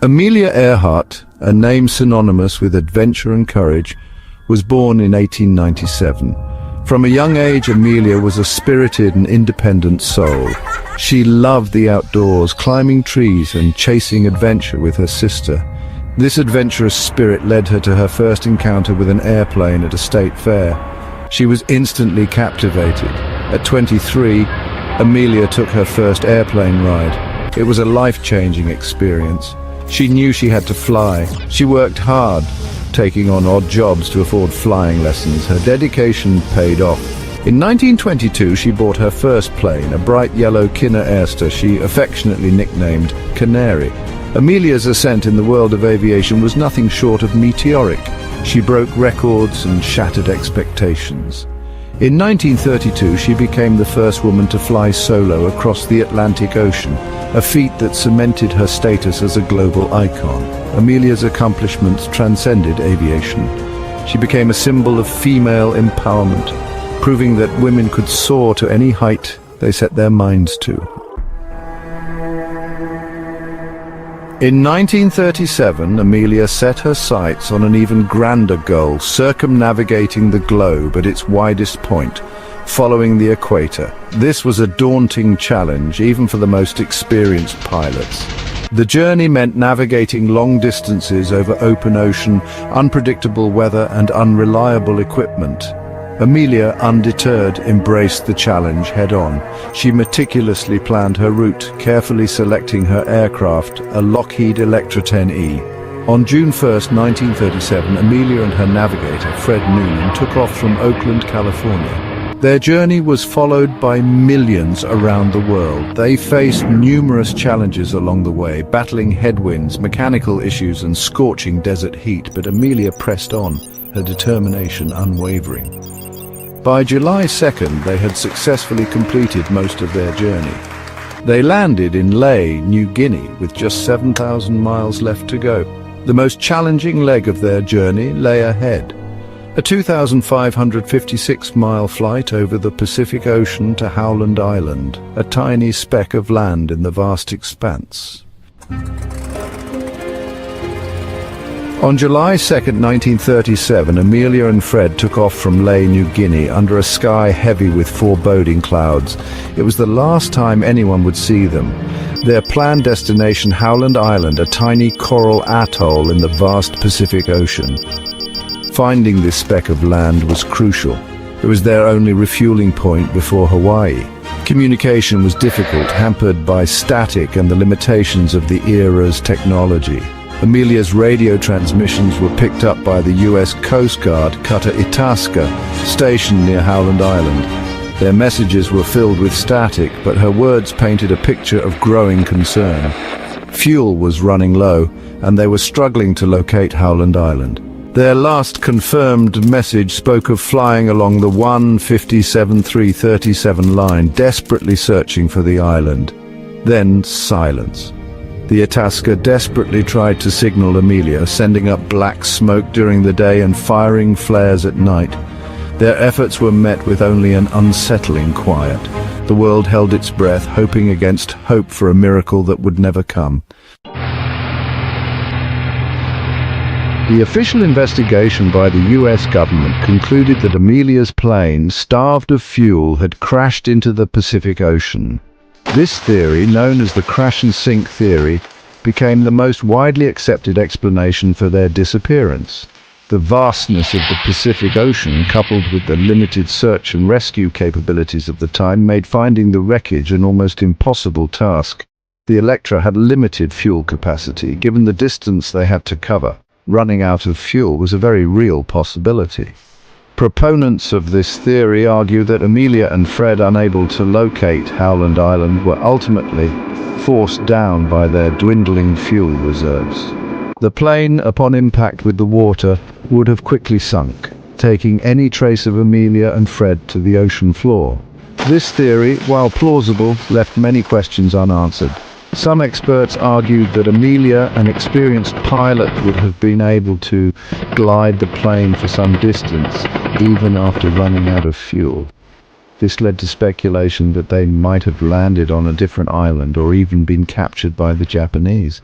Amelia Earhart, a name synonymous with adventure and courage, was born in 1897. From a young age, Amelia was a spirited and independent soul. She loved the outdoors, climbing trees and chasing adventure with her sister. This adventurous spirit led her to her first encounter with an airplane at a state fair. She was instantly captivated. At 23, Amelia took her first airplane ride. It was a life-changing experience. She knew she had to fly. She worked hard, taking on odd jobs to afford flying lessons. Her dedication paid off. In 1922, she bought her first plane, a bright yellow Kinner Airster she affectionately nicknamed Canary. Amelia's ascent in the world of aviation was nothing short of meteoric. She broke records and shattered expectations. In 1932, she became the first woman to fly solo across the Atlantic Ocean, a feat that cemented her status as a global icon. Amelia's accomplishments transcended aviation. She became a symbol of female empowerment, proving that women could soar to any height they set their minds to. In 1937, Amelia set her sights on an even grander goal, circumnavigating the globe at its widest point, following the equator. This was a daunting challenge, even for the most experienced pilots. The journey meant navigating long distances over open ocean, unpredictable weather, and unreliable equipment. Amelia, undeterred, embraced the challenge head-on. She meticulously planned her route, carefully selecting her aircraft, a Lockheed Electra 10E. On June 1, 1937, Amelia and her navigator, Fred Noonan, took off from Oakland, California. Their journey was followed by millions around the world. They faced numerous challenges along the way, battling headwinds, mechanical issues, and scorching desert heat, but Amelia pressed on, her determination unwavering. By July 2nd, they had successfully completed most of their journey. They landed in Lae, New Guinea, with just 7,000 miles left to go. The most challenging leg of their journey lay ahead. A 2,556-mile flight over the Pacific Ocean to Howland Island, a tiny speck of land in the vast expanse. On July 2, 1937, Amelia and Fred took off from Lae, New Guinea, under a sky heavy with foreboding clouds. It was the last time anyone would see them. Their planned destination, Howland Island, a tiny coral atoll in the vast Pacific Ocean. Finding this speck of land was crucial. It was their only refueling point before Hawaii. Communication was difficult, hampered by static and the limitations of the era's technology. Amelia's radio transmissions were picked up by the U.S. Coast Guard cutter Itasca, stationed near Howland Island. Their messages were filled with static, but her words painted a picture of growing concern. Fuel was running low, and they were struggling to locate Howland Island. Their last confirmed message spoke of flying along the 157-337 line, desperately searching for the island. Then silence. The Itasca desperately tried to signal Amelia, sending up black smoke during the day and firing flares at night. Their efforts were met with only an unsettling quiet. The world held its breath, hoping against hope for a miracle that would never come. The official investigation by the U.S. government concluded that Amelia's plane, starved of fuel, had crashed into the Pacific Ocean. This theory, known as the crash and sink theory, became the most widely accepted explanation for their disappearance. The vastness of the Pacific Ocean, coupled with the limited search and rescue capabilities of the time, made finding the wreckage an almost impossible task. The Electra had limited fuel capacity. Given the distance they had to cover, running out of fuel was a very real possibility. Proponents of this theory argue that Amelia and Fred, unable to locate Howland Island, were ultimately forced down by their dwindling fuel reserves. The plane, upon impact with the water, would have quickly sunk, taking any trace of Amelia and Fred to the ocean floor. This theory, while plausible, left many questions unanswered. Some experts argued that Amelia, an experienced pilot, would have been able to glide the plane for some distance, even after running out of fuel. This led to speculation that they might have landed on a different island or even been captured by the Japanese.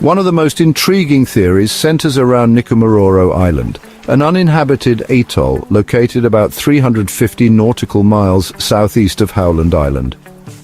One of the most intriguing theories centers around Nikumaroro Island, an uninhabited atoll located about 350 nautical miles southeast of Howland Island.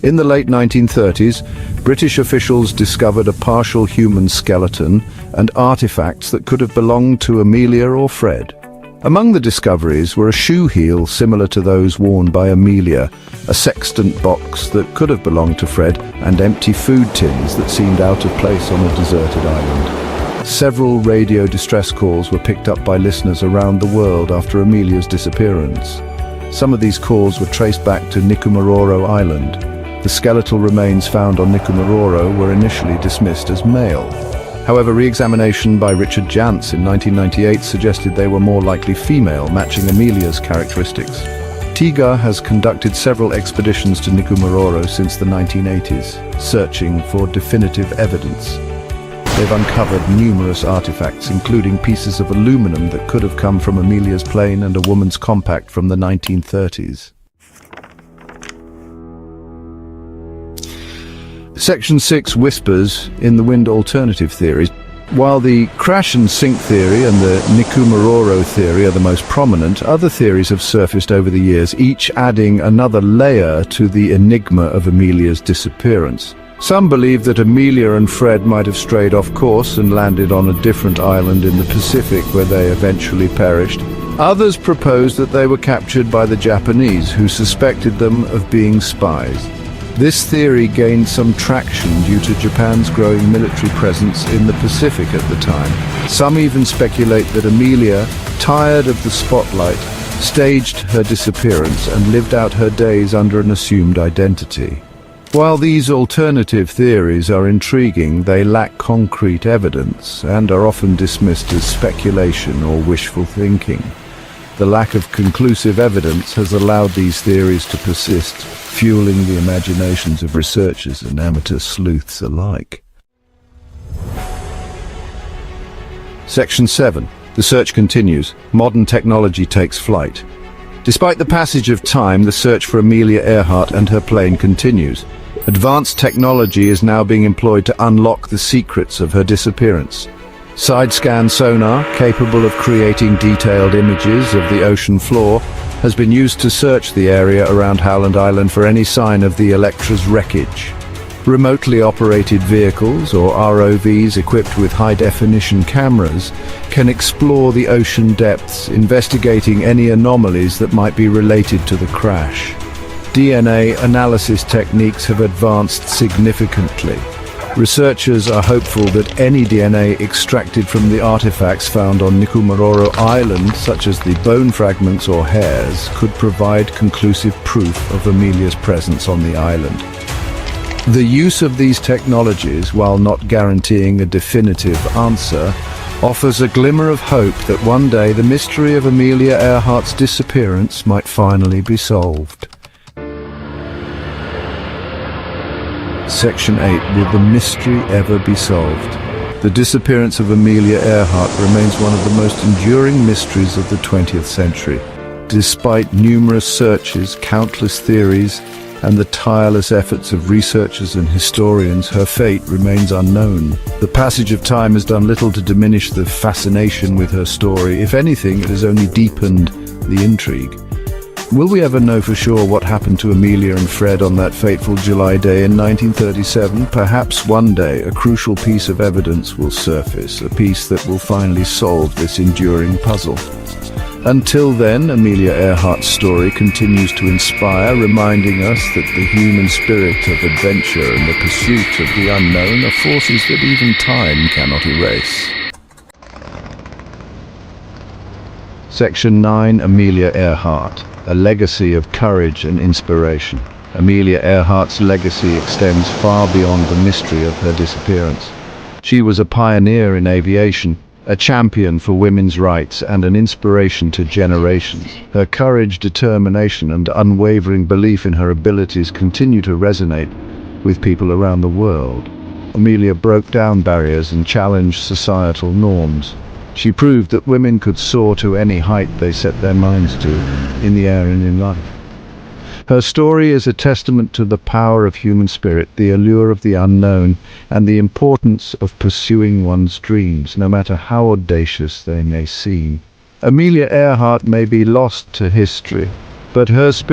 In the late 1930s, British officials discovered a partial human skeleton and artifacts that could have belonged to Amelia or Fred. Among the discoveries were a shoe heel similar to those worn by Amelia, a sextant box that could have belonged to Fred, and empty food tins that seemed out of place on a deserted island. Several radio distress calls were picked up by listeners around the world after Amelia's disappearance. Some of these calls were traced back to Nikumaroro Island. The skeletal remains found on Nikumaroro were initially dismissed as male. However, re-examination by Richard Jantz in 1998 suggested they were more likely female, matching Amelia's characteristics. TIGA has conducted several expeditions to Nikumaroro since the 1980s, searching for definitive evidence. They've uncovered numerous artifacts, including pieces of aluminum that could have come from Amelia's plane and a woman's compact from the 1930s. Section 6 whispers in the wind alternative theories. While the crash and sink theory and the Nikumaroro theory are the most prominent, other theories have surfaced over the years, each adding another layer to the enigma of Amelia's disappearance. Some believe that Amelia and Fred might have strayed off course and landed on a different island in the Pacific where they eventually perished. Others propose that they were captured by the Japanese, who suspected them of being spies. This theory gained some traction due to Japan's growing military presence in the Pacific at the time. Some even speculate that Amelia, tired of the spotlight, staged her disappearance and lived out her days under an assumed identity. While these alternative theories are intriguing, they lack concrete evidence and are often dismissed as speculation or wishful thinking. The lack of conclusive evidence has allowed these theories to persist, fueling the imaginations of researchers and amateur sleuths alike. Section 7. The search continues. Modern technology takes flight. Despite the passage of time, the search for Amelia Earhart and her plane continues. Advanced technology is now being employed to unlock the secrets of her disappearance. Side-scan sonar, capable of creating detailed images of the ocean floor, has been used to search the area around Howland Island for any sign of the Electra's wreckage. Remotely operated vehicles, or ROVs equipped with high-definition cameras, can explore the ocean depths, investigating any anomalies that might be related to the crash. DNA analysis techniques have advanced significantly. Researchers are hopeful that any DNA extracted from the artifacts found on Nikumaroro Island, such as the bone fragments or hairs, could provide conclusive proof of Amelia's presence on the island. The use of these technologies, while not guaranteeing a definitive answer, offers a glimmer of hope that one day the mystery of Amelia Earhart's disappearance might finally be solved. Section 8. Will the mystery ever be solved? The disappearance of Amelia Earhart remains one of the most enduring mysteries of the 20th century. Despite numerous searches, countless theories, and the tireless efforts of researchers and historians, her fate remains unknown. The passage of time has done little to diminish the fascination with her story. If anything, it has only deepened the intrigue. Will we ever know for sure what happened to Amelia and Fred on that fateful July day in 1937? Perhaps one day a crucial piece of evidence will surface, a piece that will finally solve this enduring puzzle. Until then, Amelia Earhart's story continues to inspire, reminding us that the human spirit of adventure and the pursuit of the unknown are forces that even time cannot erase. Section 9. Amelia Earhart. A legacy of courage and inspiration. Amelia Earhart's legacy extends far beyond the mystery of her disappearance. She was a pioneer in aviation, a champion for women's rights, and an inspiration to generations. Her courage, determination, and unwavering belief in her abilities continue to resonate with people around the world. Amelia broke down barriers and challenged societal norms. She proved that women could soar to any height they set their minds to, in the air and in life. Her story is a testament to the power of human spirit, the allure of the unknown, and the importance of pursuing one's dreams, no matter how audacious they may seem. Amelia Earhart may be lost to history, but her spirit